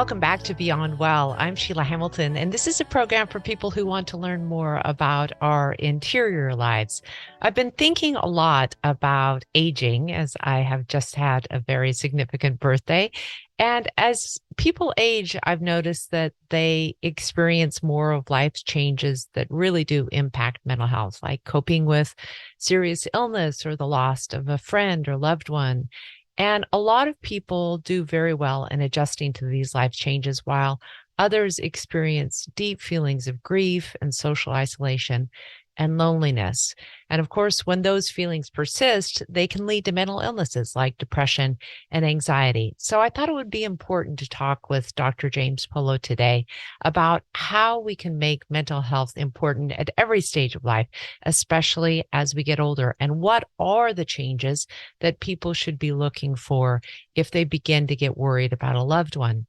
Welcome back to Beyond Well. I'm Sheila Hamilton, and this is a program for people who want to learn more about our interior lives. I've been thinking a lot about aging as I have just had a very significant birthday. And as people age, I've noticed that they experience more of life's changes that really do impact mental health, like coping with serious illness or the loss of a friend or loved one. And a lot of people do very well in adjusting to these life changes, while others experience deep feelings of grief and social isolation and loneliness. And of course, when those feelings persist, they can lead to mental illnesses like depression and anxiety. So I thought it would be important to talk with Dr. James Polo today about how we can make mental health important at every stage of life, especially as we get older, and what are the changes that people should be looking for if they begin to get worried about a loved one.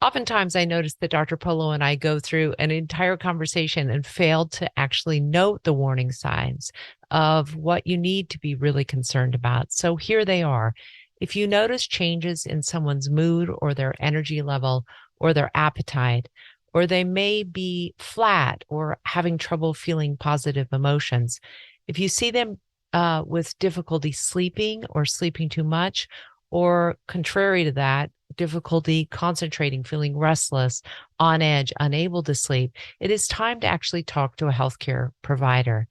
Oftentimes, I notice that Dr. Polo and I go through an entire conversation and fail to actually note the warning signs of what you need to be really concerned about. So here they are. If you notice changes in someone's mood or their energy level or their appetite, or they may be flat or having trouble feeling positive emotions, if you see them with difficulty sleeping or sleeping too much, or contrary to that, difficulty concentrating, feeling restless, on edge, unable to sleep, it is time to actually talk to a healthcare provider.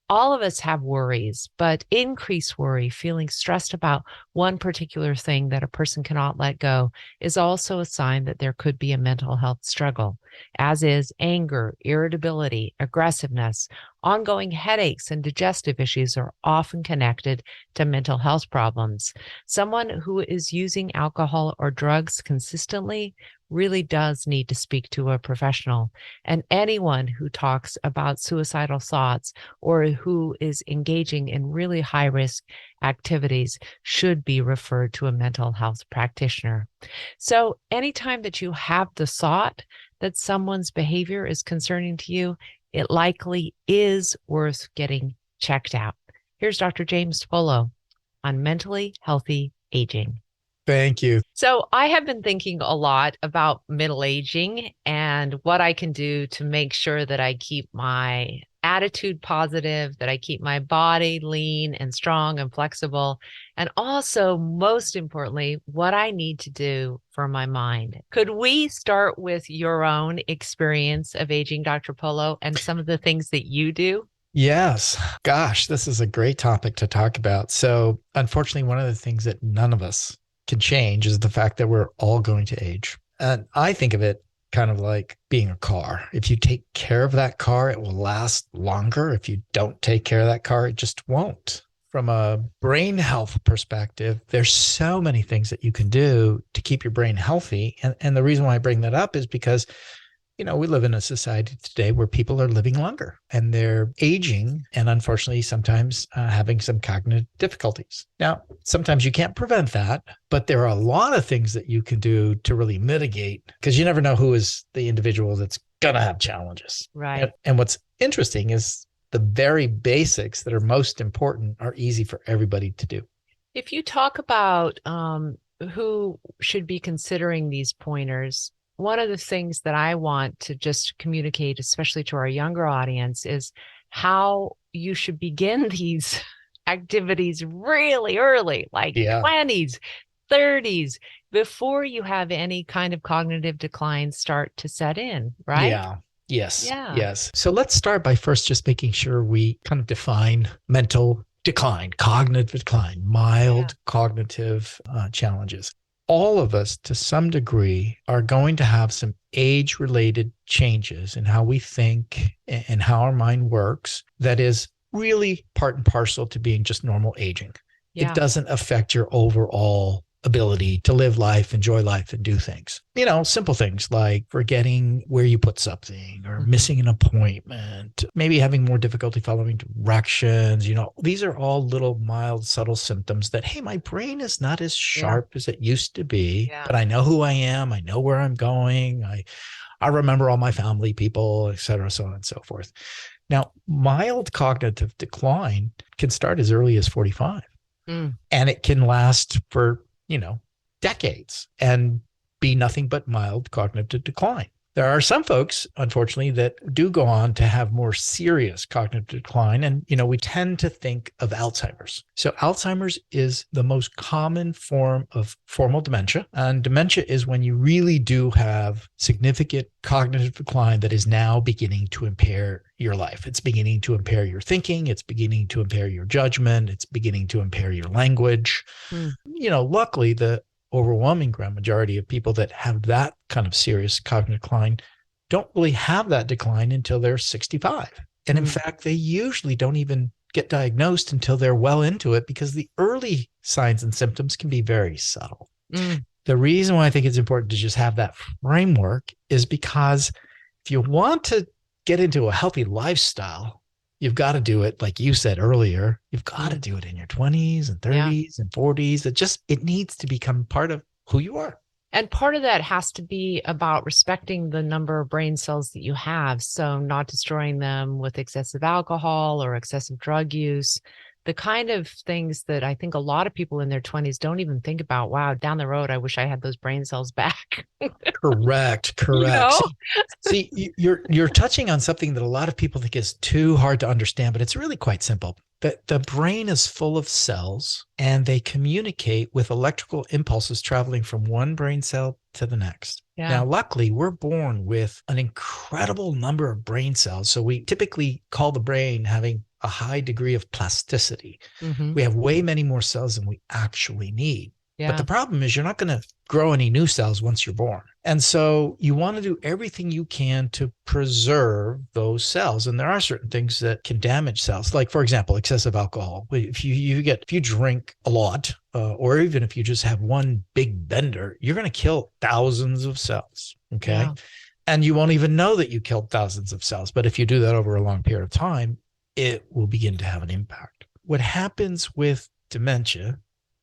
All of us have worries, but increased worry, feeling stressed about one particular thing that a person cannot let go, is also a sign that there could be a mental health struggle, as is anger, irritability, aggressiveness. Ongoing headaches and digestive issues are often connected to mental health problems. Someone who is using alcohol or drugs consistently really does need to speak to a professional. And anyone who talks about suicidal thoughts or who is engaging in really high risk activities should be referred to a mental health practitioner. So anytime that you have the thought that someone's behavior is concerning to you, it likely is worth getting checked out. Here's Dr. James Polo on mentally healthy aging. Thank you. So I have been thinking a lot about middle aging and what I can do to make sure that I keep my attitude positive, that I keep my body lean and strong and flexible, and also, most importantly, what I need to do for my mind. Could we start with your own experience of aging, Dr. Polo, and some of the things that you do? Yes. Gosh, this is a great topic to talk about. So, unfortunately, one of the things that none of us can change is the fact that we're all going to age. And I think of it kind of like being a car. If you take care of that car, it will last longer. If you don't take care of that car, it just won't. From a brain health perspective, there's so many things that you can do to keep your brain healthy. And the reason why I bring that up is because we live in a society today where people are living longer and they're aging and unfortunately sometimes having some cognitive difficulties. Now, sometimes you can't prevent that, but there are a lot of things that you can do to really mitigate because you never know who is the individual that's going to have challenges. Right. And what's interesting is the very basics that are most important are easy for everybody to do. If you talk about who should be considering these pointers, one of the things that I want to just communicate, especially to our younger audience, is how you should begin these activities really early, like Yeah. 20s, 30s, before you have any kind of cognitive decline start to set in, right? Yeah. Yes. Yeah. Yes. So let's start by first just making sure we kind of define mental decline, cognitive decline, mild cognitive challenges. All of us, to some degree, are going to have some age-related changes in how we think and how our mind works that is really part and parcel to being just normal aging. Yeah. It doesn't affect your overall ability to live life, enjoy life, and do things. Simple things like forgetting where you put something or missing an appointment, maybe having more difficulty following directions. These are all little mild, subtle symptoms that, hey, my brain is not as sharp as it used to be, but I know who I am. I know where I'm going. I remember all my family people, et cetera, so on and so forth. Now, mild cognitive decline can start as early as 45 and it can last for decades and be nothing but mild cognitive decline. There are some folks, unfortunately, that do go on to have more serious cognitive decline. And, we tend to think of Alzheimer's. So Alzheimer's is the most common form of formal dementia. And dementia is when you really do have significant cognitive decline that is now beginning to impair your life. It's beginning to impair your thinking. It's beginning to impair your judgment. It's beginning to impair your language. Luckily, the overwhelming grand majority of people that have that kind of serious cognitive decline don't really have that decline until they're 65. And in fact, they usually don't even get diagnosed until they're well into it because the early signs and symptoms can be very subtle. The reason why I think it's important to just have that framework is because if you want to get into a healthy lifestyle, you've got to do it, like you said earlier, you've got to do it in your 20s and 30s and 40s. It needs to become part of who you are. And part of that has to be about respecting the number of brain cells that you have. So not destroying them with excessive alcohol or excessive drug use, the kind of things that I think a lot of people in their 20s don't even think about. Wow, down the road, I wish I had those brain cells back. Correct. See, you're touching on something that a lot of people think is too hard to understand, but it's really quite simple. The brain is full of cells, and they communicate with electrical impulses traveling from one brain cell to the next. Yeah. Now, luckily, we're born with an incredible number of brain cells. So we typically call the brain having a high degree of plasticity. We have way many more cells than we actually need. Yeah. But the problem is you're not going to grow any new cells once you're born. And so you want to do everything you can to preserve those cells. And there are certain things that can damage cells. Like, for example, excessive alcohol. If you drink a lot, or even if you just have one big bender, you're going to kill thousands of cells. Okay. Yeah. And you won't even know that you killed thousands of cells. But if you do that over a long period of time, it will begin to have an impact. What happens with dementia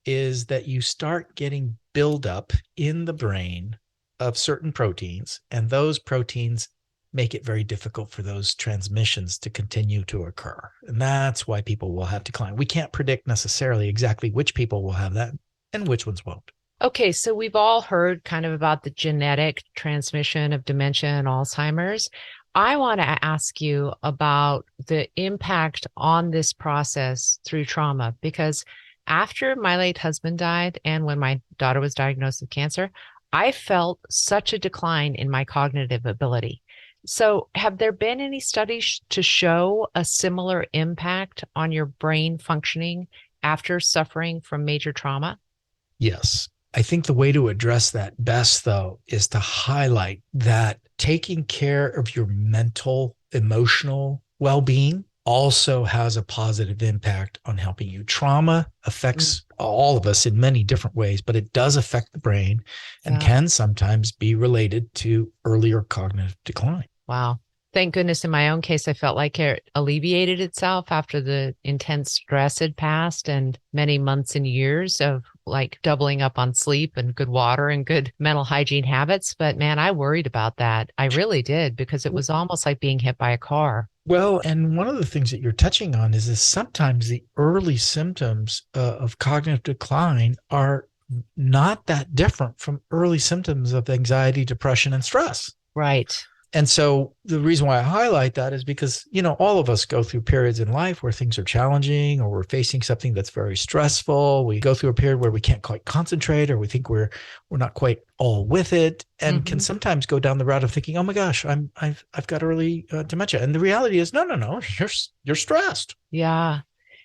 is that you start getting buildup in the brain of certain proteins, and those proteins make it very difficult for those transmissions to continue to occur. And that's why people will have decline. We can't predict necessarily exactly which people will have that and which ones won't. Okay, so we've all heard kind of about the genetic transmission of dementia and Alzheimer's. I want to ask you about the impact on this process through trauma, because after my late husband died and when my daughter was diagnosed with cancer, I felt such a decline in my cognitive ability. So have there been any studies to show a similar impact on your brain functioning after suffering from major trauma? Yes. I think the way to address that best, though, is to highlight that taking care of your mental, emotional well-being also has a positive impact on helping you. Trauma affects all of us in many different ways, but it does affect the brain and can sometimes be related to earlier cognitive decline. Wow. Thank goodness in my own case, I felt like it alleviated itself after the intense stress had passed and many months and years of like doubling up on sleep and good water and good mental hygiene habits. But man, I worried about that. I really did, because it was almost like being hit by a car. Well, and one of the things that you're touching on is sometimes the early symptoms of cognitive decline are not that different from early symptoms of anxiety, depression, and stress. Right. And so the reason why I highlight that is because, all of us go through periods in life where things are challenging or we're facing something that's very stressful. We go through a period where we can't quite concentrate, or we think we're not quite all with it, and can sometimes go down the route of thinking, oh my gosh, I've got early dementia. And the reality is, no, you're stressed. Yeah.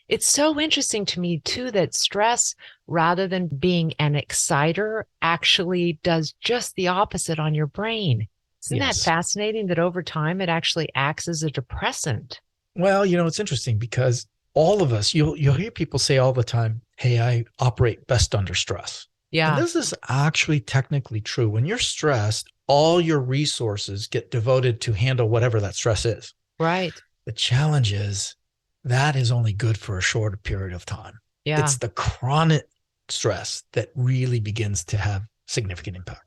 It's so interesting to me too, that stress, rather than being an exciter, actually does just the opposite on your brain. Isn't that fascinating that over time it actually acts as a depressant? Well, it's interesting because all of us, you'll hear people say all the time, hey, I operate best under stress. Yeah. And this is actually technically true. When you're stressed, all your resources get devoted to handle whatever that stress is. Right. The challenge is that is only good for a short period of time. Yeah. It's the chronic stress that really begins to have significant impact.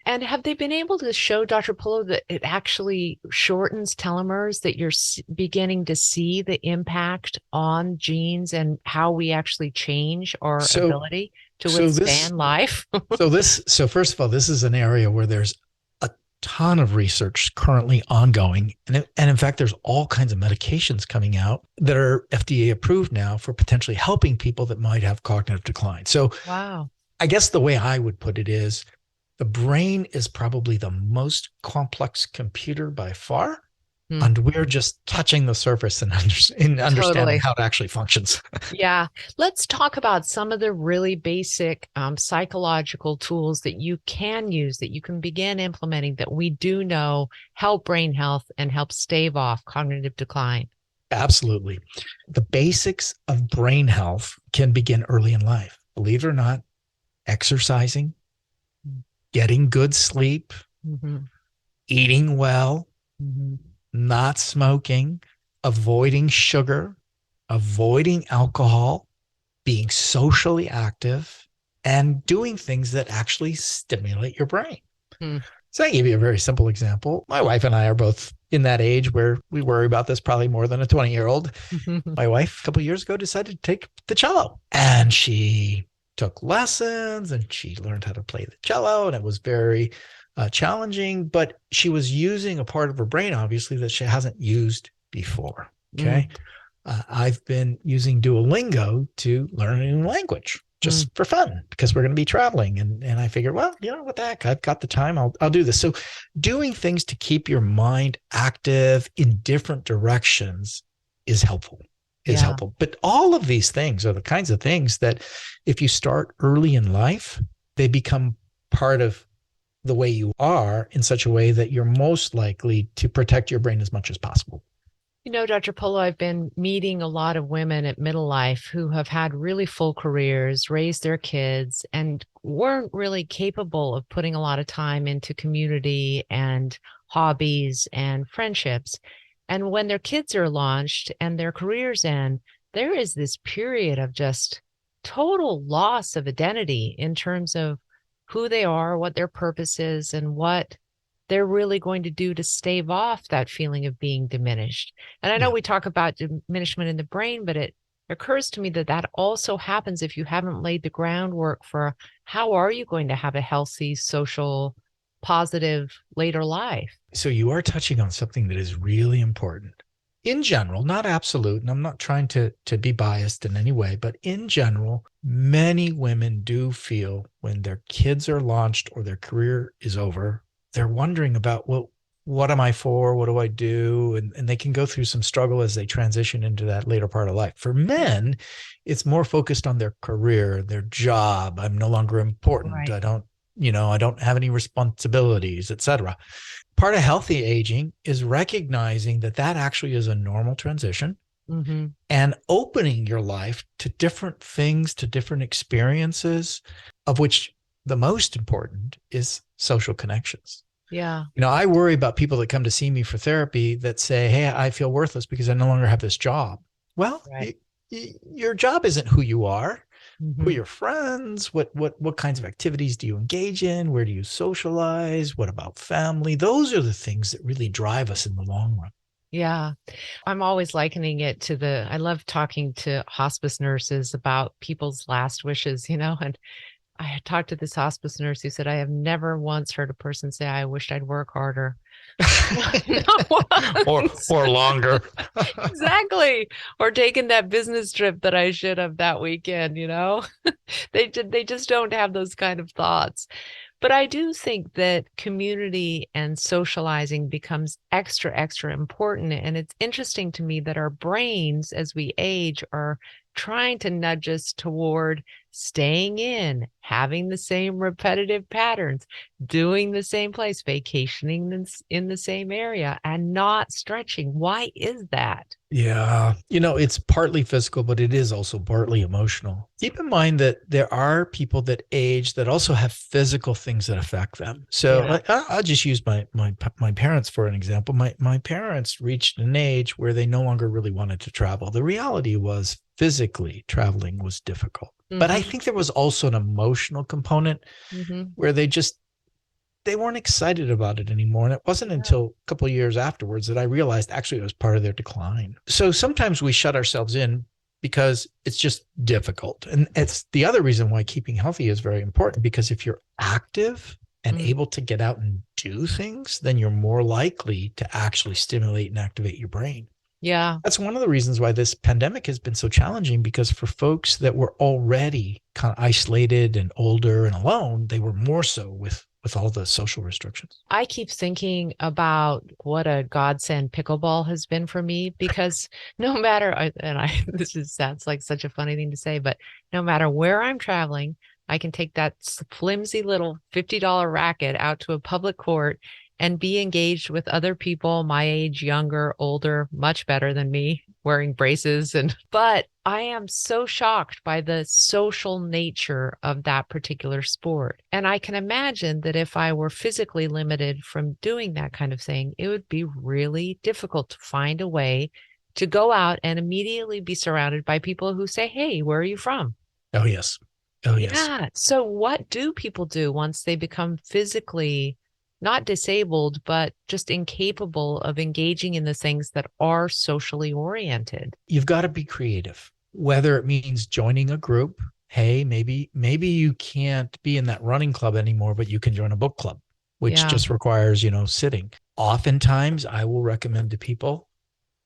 And have they been able to show, Dr. Pullo, that it actually shortens telomeres, that you're beginning to see the impact on genes and how we actually change our ability? to So this, withstand life. so first of all, this is an area where there's a ton of research currently ongoing. And in fact, there's all kinds of medications coming out that are FDA approved now for potentially helping people that might have cognitive decline. So Wow. I guess the way I would put it is the brain is probably the most complex computer by far. Hmm. And we're just touching the surface in understanding Totally. how it actually functions. Yeah. Let's talk about some of the really basic psychological tools that you can use, that you can begin implementing, that we do know help brain health and help stave off cognitive decline. Absolutely. The basics of brain health can begin early in life. Believe it or not, exercising, getting good sleep, Mm-hmm. eating well, Mm-hmm. not smoking, avoiding sugar, avoiding alcohol, being socially active, and doing things that actually stimulate your brain. Hmm. So I give you a very simple example. My wife and I are both in that age where we worry about this probably more than a 20-year-old. My wife a couple of years ago decided to take the cello, and she took lessons and she learned how to play the cello, and it was very challenging, but she was using a part of her brain, obviously, that she hasn't used before. Okay. I've been using Duolingo to learn a new language just for fun because we're going to be traveling. And I figured, well, you know what the heck, I've got the time. I'll do this. So doing things to keep your mind active in different directions is helpful, Yeah. But all of these things are the kinds of things that if you start early in life, they become part of the way you are in such a way that you're most likely to protect your brain as much as possible. You know, Dr. Polo, I've been meeting a lot of women at middle life who have had really full careers, raised their kids, and weren't really capable of putting a lot of time into community and hobbies and friendships. And when their kids are launched and their careers end, there is this period of just total loss of identity in terms of who they are, what their purpose is, and what they're really going to do to stave off that feeling of being diminished. And I know Yeah. we talk about diminishment in the brain, but it occurs to me that that also happens if you haven't laid the groundwork for how are you going to have a healthy, social, positive later life. So you are touching on something that is really important. In general, not absolute, and I'm not trying to be biased in any way, but in general, many women do feel when their kids are launched or their career is over, they're wondering about, well, what am I for? What do I do? And they can go through some struggle as they transition into that later part of life. For men, it's more focused on their career, their job. I'm no longer important. Right. I don't have any responsibilities, etc. Part of healthy aging is recognizing that that actually is a normal transition Mm-hmm. and opening your life to different things, to different experiences, of which the most important is social connections. Yeah. I worry about people that come to see me for therapy that say, hey, I feel worthless because I no longer have this job. Well, Right. your job isn't who you are. Who are Mm-hmm. your friends? What kinds of activities do you engage in? Where do you socialize? What about family? Those are the things that really drive us in the long run. Yeah. I'm always likening it to I love talking to hospice nurses about people's last wishes, and I had talked to this hospice nurse who said, I have never once heard a person say, I wished I'd work harder. Not or once. or longer. Exactly. Or taking that business trip that I should have that weekend. They just don't have those kind of thoughts. But I do think that community and socializing becomes extra, extra important. And it's interesting to me that our brains, as we age, are trying to nudge us toward staying in, having the same repetitive patterns, doing the same place, vacationing in the same area, and not stretching. Why is that? Yeah. It's partly physical, but it is also partly emotional. Keep in mind that there are people that age that also have physical things that affect them. So Yeah. I'll just use my parents for an example. My parents reached an age where they no longer really wanted to travel. The reality was physically traveling was difficult. But I Hmm. think there was also an emotional component Hmm. where they weren't excited about it anymore. And it wasn't Yeah. until a couple of years afterwards that I realized actually it was part of their decline. So sometimes we shut ourselves in because it's just difficult. And it's the other reason why keeping healthy is very important, because if you're active and Mm. able to get out and do things, then you're more likely to actually stimulate and activate your brain. Yeah. That's one of the reasons why this pandemic has been so challenging, because for folks that were already kind of isolated and older and alone, they were more so with all the social restrictions. I keep thinking about what a godsend pickleball has been for me because no matter, this sounds like such a funny thing to say, but no matter where I'm traveling, I can take that flimsy little $50 racket out to a public court and be engaged with other people my age, younger, older, much better than me, wearing braces. But I am so shocked by the social nature of that particular sport. And I can imagine that if I were physically limited from doing that kind of thing, it would be really difficult to find a way to go out and immediately be surrounded by people who say, "Hey, where are you from?" Oh, yes. Oh, yes. Yeah. So what do people do once they become physically not disabled, but just incapable of engaging in the things that are socially oriented? You've got to be creative, whether it means joining a group. Hey, maybe you can't be in that running club anymore, but you can join a book club, which Yeah. just requires, sitting. Oftentimes, I will recommend to people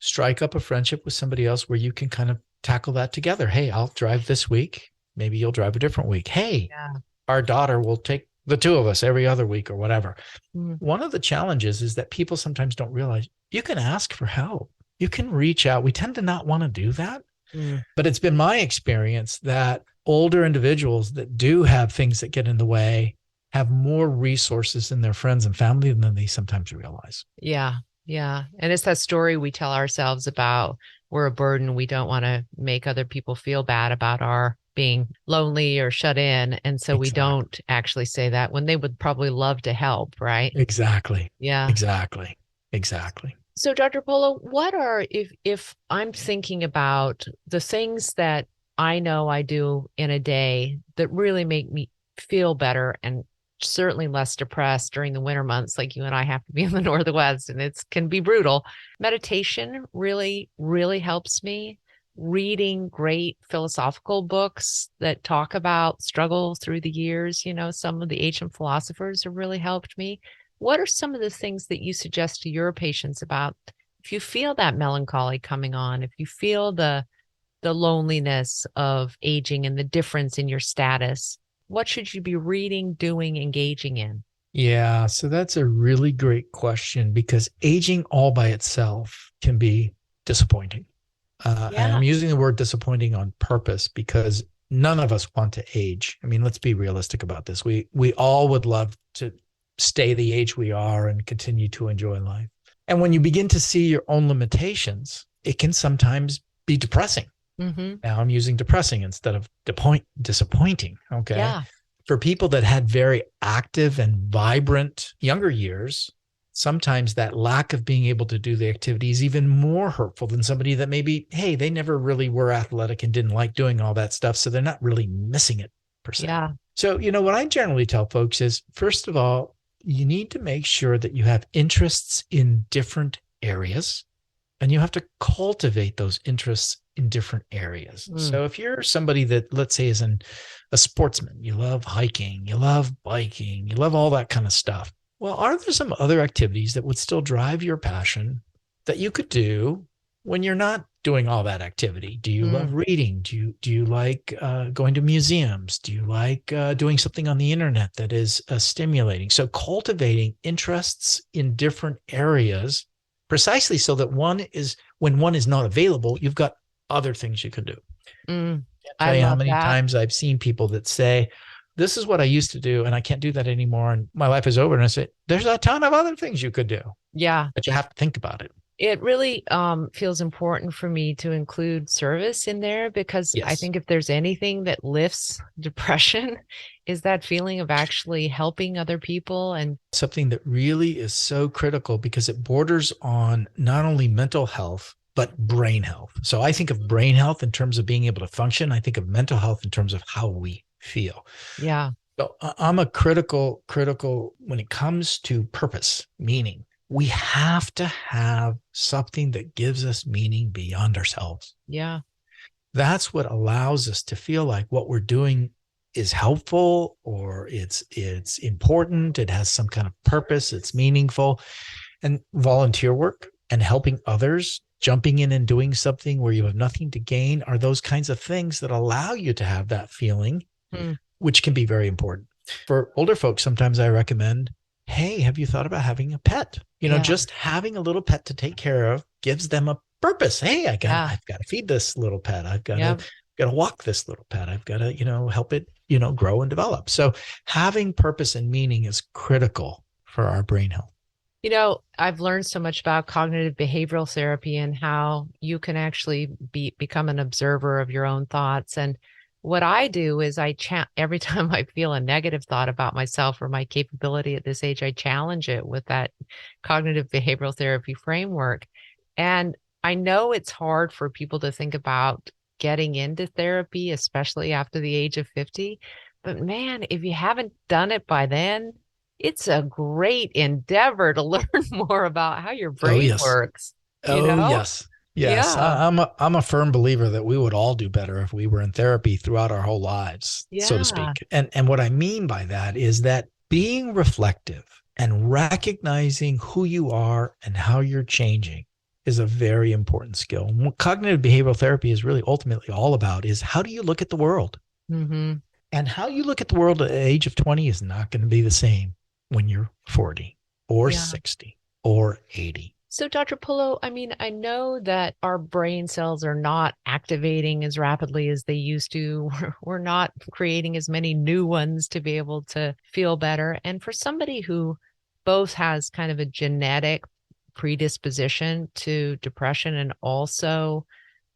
strike up a friendship with somebody else where you can kind of tackle that together. Hey, I'll drive this week. Maybe you'll drive a different week. Hey, Yeah. our daughter will take the two of us every other week or whatever. Mm. One of the challenges is that people sometimes don't realize you can ask for help. You can reach out. We tend to not want to do that. Mm. But it's been my experience that older individuals that do have things that get in the way have more resources in their friends and family than they sometimes realize. Yeah. Yeah. And it's that story we tell ourselves about we're a burden. We don't want to make other people feel bad about our being lonely or shut in. And so we Exactly. don't actually say that when they would probably love to help, right? Exactly. Yeah. Exactly. Exactly. So Dr. Polo, what are if I'm thinking about the things that I know I do in a day that really make me feel better and certainly less depressed during the winter months, like you and I have to be in the Northwest and it can be brutal. Meditation really, really helps me. Reading great philosophical books that talk about struggle through the years, some of the ancient philosophers have really helped me. What are some of the things that you suggest to your patients about if you feel that melancholy coming on, if you feel the loneliness of aging and the difference in your status, what should you be reading, doing, engaging in? Yeah. So that's a really great question, because aging all by itself can be disappointing. And Yeah. I'm using the word disappointing on purpose because none of us want to age. I mean, let's be realistic about this. We all would love to stay the age we are and continue to enjoy life. And when you begin to see your own limitations, it can sometimes be depressing. Mm-hmm. Now I'm using depressing instead of disappointing. Okay. Yeah. For people that had very active and vibrant younger years, sometimes that lack of being able to do the activity is even more hurtful than somebody that maybe, hey, they never really were athletic and didn't like doing all that stuff. So they're not really missing it per se. Yeah. So, what I generally tell folks is, first of all, you need to make sure that you have interests in different areas, and you have to cultivate those interests in different areas. Mm. So if you're somebody that, let's say, is a sportsman, you love hiking, you love biking, you love all that kind of stuff. Well, are there some other activities that would still drive your passion that you could do when you're not doing all that activity? Do you love reading? Do you like going to museums? Do you like doing something on the internet that is stimulating? So cultivating interests in different areas, precisely so that when one is not available, you've got other things you can do. Mm. Can't I tell you how love many that. times I've seen people that say, this is what I used to do, and I can't do that anymore, and my life is over. And I say, there's a ton of other things you could do, Yeah. but you have to think about it. It really feels important for me to include service in there because I Yes. think if there's anything that lifts depression is that feeling of actually helping other people. And Something that really is so critical because it borders on not only mental health, but brain health. So I think of brain health in terms of being able to function. I think of mental health in terms of how we feel. yeah, So I'm a critical when it comes to purpose, meaning. We have to have something that gives us meaning beyond ourselves. yeah. That's what allows us to feel like what we're doing is helpful, or it's important, it has some kind of purpose, it's meaningful. And volunteer work and helping others, jumping in and doing something where you have nothing to gain, are those kinds of things that allow you to have that feeling, Hmm. which can be very important. For older folks, sometimes I recommend, hey, have you thought about having a pet? Yeah. Just having a little pet to take care of gives them a purpose. Hey, Yeah. I've got to feed this little pet. Yeah. Got to walk this little pet. I've got to, help it, grow and develop. So having purpose and meaning is critical for our brain health. I've learned so much about cognitive behavioral therapy and how you can actually become an observer of your own thoughts. And what I do is every time I feel a negative thought about myself or my capability at this age, I challenge it with that cognitive behavioral therapy framework. And I know it's hard for people to think about getting into therapy, especially after the age of 50. But man, if you haven't done it by then, it's a great endeavor to learn more about how your Oh, brain yes. works, you Oh, know? yes. Yes. Yeah. I'm a firm believer that we would all do better if we were in therapy throughout our whole lives, so to Yeah. speak. And what I mean by that is that being reflective and recognizing who you are and how you're changing is a very important skill. And what cognitive behavioral therapy is really ultimately all about is, how do you look at the world? Hmm. And how you look at the world at the age of 20 is not going to be the same when you're 40 or Yeah. 60 or 80. So, Dr. Pullo, I mean, I know that our brain cells are not activating as rapidly as they used to. We're not creating as many new ones to be able to feel better. And for somebody who both has kind of a genetic predisposition to depression and also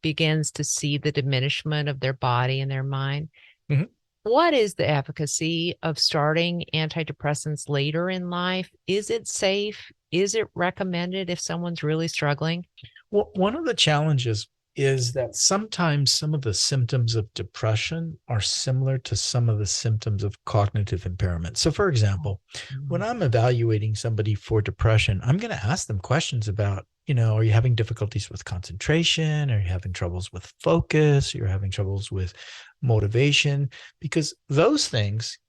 begins to see the diminishment of their body and their mind, Mhm. what is the efficacy of starting antidepressants later in life? Is it safe? Is it recommended if someone's really struggling? Well, one of the challenges is that sometimes some of the symptoms of depression are similar to some of the symptoms of cognitive impairment. So, for example, when Mhm. I'm evaluating somebody for depression, I'm going to ask them questions about, are you having difficulties with concentration? Are you having troubles with focus? You're having troubles with motivation? Because those things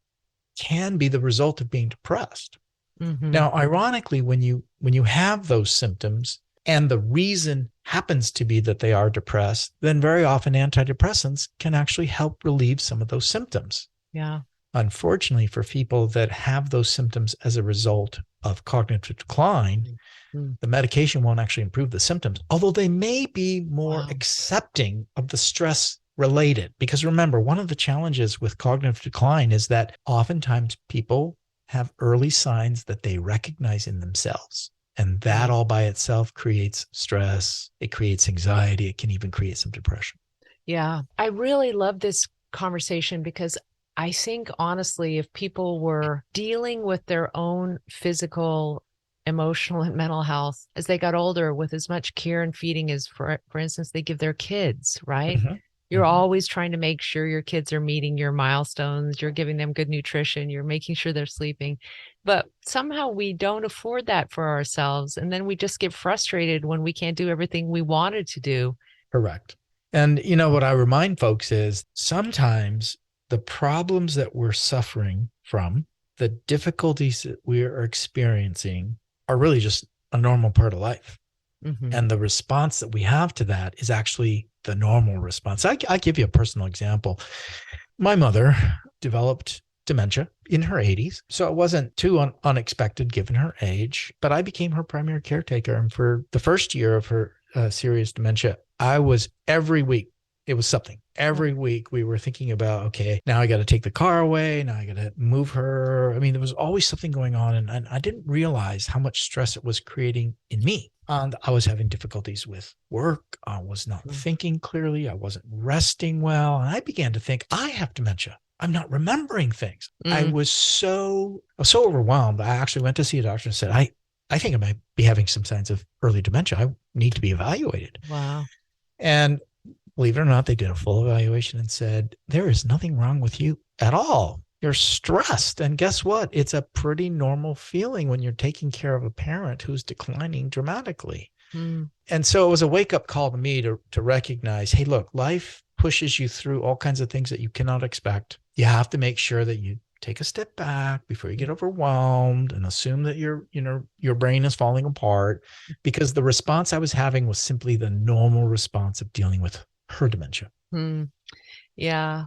can be the result of being depressed. Mhm. Now, ironically, when you have those symptoms and the reason happens to be that they are depressed, then very often antidepressants can actually help relieve some of those symptoms. Yeah. Unfortunately, for people that have those symptoms as a result of cognitive decline, Mm. the medication won't actually improve the symptoms, although they may be more Wow. accepting of the stress related. Because remember, one of the challenges with cognitive decline is that oftentimes people have early signs that they recognize in themselves. And that Right. all by itself creates stress. It creates anxiety. It can even create some depression. Yeah. I really love this conversation because I think honestly, if people were dealing with their own physical, emotional, and mental health as they got older with as much care and feeding as, for instance, they give their kids, right? Mm-hmm. You're Mm-hmm. always trying to make sure your kids are meeting your milestones, you're giving them good nutrition, you're making sure they're sleeping. But somehow we don't afford that for ourselves. And then we just get frustrated when we can't do everything we wanted to do. Correct. And what I remind folks is sometimes the problems that we're suffering from, the difficulties that we are experiencing, are really just a normal part of life. Hmm. And the response that we have to that is actually the normal response. I give you a personal example. My mother developed dementia in her 80s. So it wasn't too unexpected given her age, but I became her primary caretaker. And for the first year of her serious dementia, I was every week, it was something. Every week we were thinking about, okay, now I got to take the car away. Now I got to move her. I mean, there was always something going on. And I didn't realize how much stress it was creating in me. And I was having difficulties with work. I was not thinking clearly. I wasn't resting well. And I began to think, I have dementia. I'm not remembering things. I Mm. was so overwhelmed. I actually went to see a doctor and said, I think I might be having some signs of early dementia. I need to be evaluated. Wow. And believe it or not, they did a full evaluation and said, there is nothing wrong with you at all. You're stressed. And guess what? It's a pretty normal feeling when you're taking care of a parent who's declining dramatically. Mm. And so it was a wake up call to me to recognize, hey, look, life pushes you through all kinds of things that you cannot expect. You have to make sure that you take a step back before you get overwhelmed and assume that your brain is falling apart, because the response I was having was simply the normal response of dealing with her dementia. Hmm. Yeah.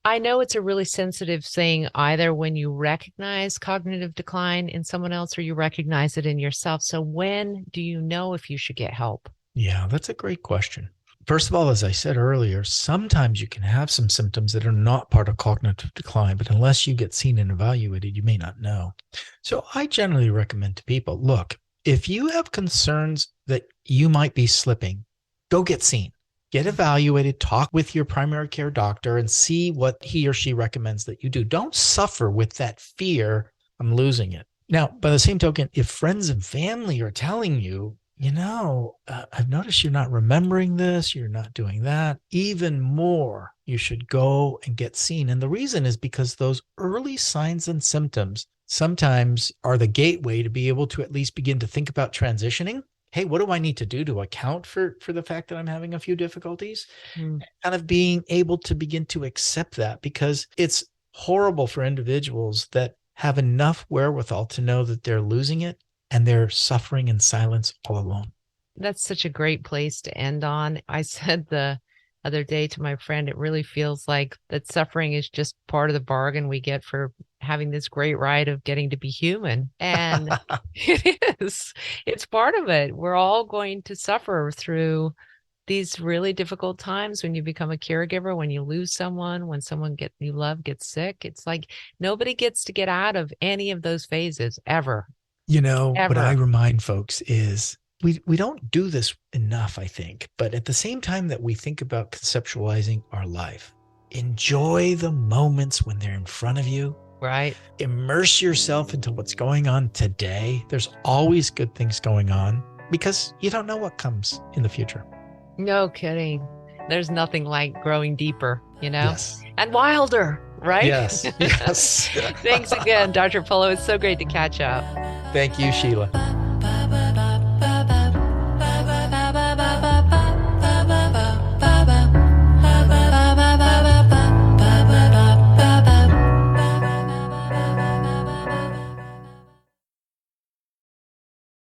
I know it's a really sensitive thing, either when you recognize cognitive decline in someone else or you recognize it in yourself. So when do you know if you should get help? Yeah, that's a great question. First of all, as I said earlier, sometimes you can have some symptoms that are not part of cognitive decline, but unless you get seen and evaluated, you may not know. So I generally recommend to people, look, if you have concerns that you might be slipping, go get seen, get evaluated, talk with your primary care doctor and see what he or she recommends that you do. Don't suffer with that fear, I'm losing it. Now, by the same token, if friends and family are telling you, I've noticed you're not remembering this, you're not doing that, even more, you should go and get seen. And the reason is because those early signs and symptoms sometimes are the gateway to be able to at least begin to think about transitioning. Hey, what do I need to do to account for the fact that I'm having a few difficulties? Kind of being able to begin to accept that, because it's horrible for individuals that have enough wherewithal to know that they're losing it and they're suffering in silence all alone. That's such a great place to end on. I said the other day to my friend, it really feels like that suffering is just part of the bargain we get for having this great ride of getting to be human. And it is, it's part of it. We're all going to suffer through these really difficult times when you become a caregiver, when you lose someone, when someone you love gets sick. It's like nobody gets to get out of any of those phases ever. What I Ever. remind folks is we don't do this enough, I think. But at the same time that we think about conceptualizing our life, enjoy the moments when they're in front of you. Right. Immerse yourself into what's going on today. There's always good things going on because you don't know what comes in the future. No kidding. There's nothing like growing deeper, Yes. and wilder, right? Yes. Yes. Thanks again, Dr. Polo. It's so great to catch up. Thank you, Sheila.